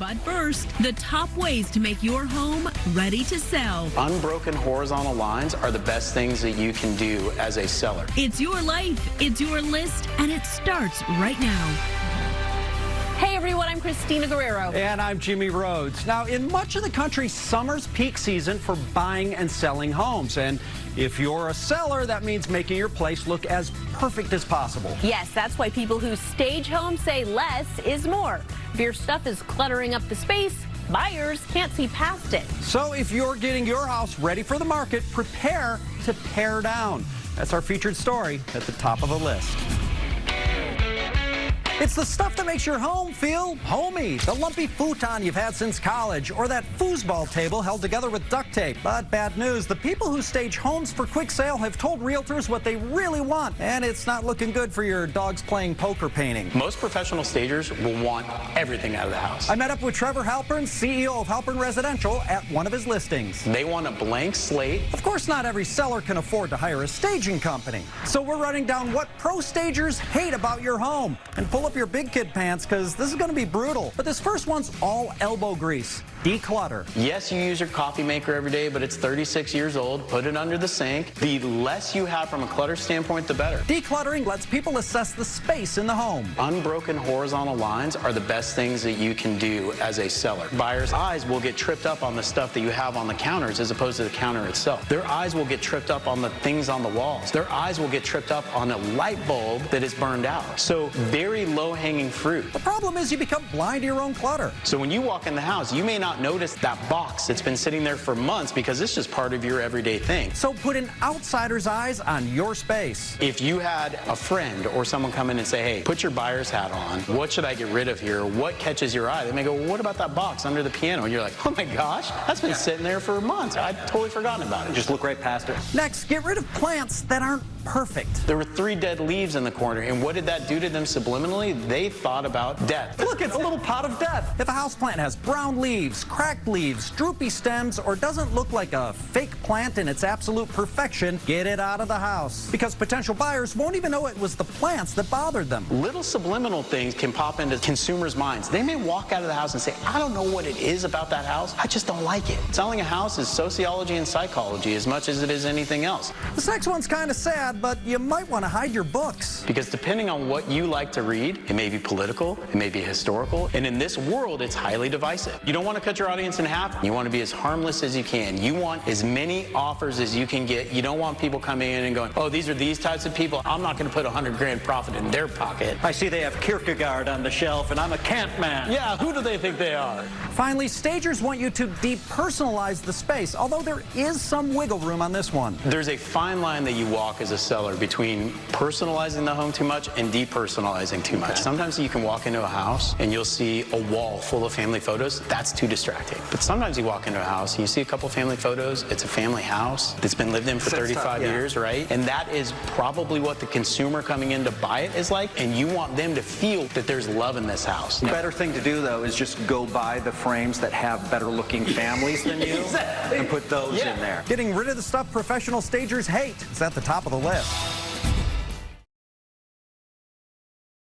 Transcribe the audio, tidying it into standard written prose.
But first, the top ways to make your home ready to sell. Unbroken horizontal lines are the best things that you can do as a seller. It's your life, it's your list, and it starts right now. Hey everyone, I'm Christina Guerrero. And I'm Jimmy Rhodes. Now, in much of the country, summer's peak season for buying and selling homes. And if you're a seller, that means making your place look as perfect as possible. Yes, that's why people who stage homes say less is more. If your stuff is cluttering up the space, buyers can't see past it. So if you're getting your house ready for the market, prepare to tear down. That's our featured story at the top of the list. It's the stuff that makes your home feel homey. The lumpy futon you've had since college, or that foosball table held together with duct tape. But bad news, the people who stage homes for quick sale have told realtors what they really want, and it's not looking good for your dogs playing poker painting. Most professional stagers will want everything out of the house. I met up with Trevor, Halpern, CEO of Halpern Residential, at one of his listings. They want a blank slate. Of course, not every seller can afford to hire a staging company. So we're running down what pro stagers hate about your home. And pull up your big kid pants, because this is going to be brutal. But this first one's all elbow grease. Declutter. Yes, you use your coffee maker every day, but it's 36 years old. Put it under the sink. The less you have from a clutter standpoint, the better. Decluttering lets people assess the space in the home. Unbroken horizontal lines are the best things that you can do as a seller. Buyers' eyes will get tripped up on the stuff that you have on the counters as opposed to the counter itself. Their eyes will get tripped up on the things on the walls. Their eyes will get tripped up on a light bulb that is burned out. So very low-hanging fruit. The problem is you become blind to your own clutter. So when you walk in the house, you may not notice that box that's been sitting there for months because it's just part of your everyday thing. So put an outsider's eyes on your space. If you had a friend or someone come in and say, hey, put your buyer's hat on, what should I get rid of here? What catches your eye? They may go, well, what about that box under the piano? And you're like, oh my gosh, that's been sitting there for months. I'd totally forgotten about it. Just look right past it. Next, get rid of plants that aren't perfect. There were 3 dead leaves in the corner, and what did that do to them subliminally? They thought about death. Look, it's a little pot of death. If a houseplant has brown leaves, cracked leaves, droopy stems, or doesn't look like a fake plant in its absolute perfection, get it out of the house. Because potential buyers won't even know it was the plants that bothered them. Little subliminal things can pop into consumers' minds. They may walk out of the house and say, I don't know what it is about that house. I just don't like it. Selling a house is sociology and psychology as much as it is anything else. This next one's kind of sad, but you might want to hide your books. Because depending on what you like to read, it may be political, it may be historical, and in this world, it's highly divisive. You don't want to cut your audience in half. You want to be as harmless as you can. You want as many offers as you can get. You don't want people coming in and going, oh, these are these types of people. I'm not going to put 100 grand profit in their pocket. I see they have Kierkegaard on the shelf, and I'm a Kant man. Yeah, who do they think they are? Finally, stagers want you to depersonalize the space, although there is some wiggle room on this one. There's a fine line that you walk as a seller between personalizing the home too much and depersonalizing too much. Sometimes you can walk into a house and you'll see a wall full of family photos. That's too distracting. But sometimes you walk into a house and you see a couple family photos. It's a family house that's been lived in for 35 years, right? And that is probably what the consumer coming in to buy it is like, and you want them to feel that there's love in this house. The better thing to do, though, is just go buy the frames that have better-looking families than you and put those in there. Getting rid of the stuff professional stagers hate is at the top of the list.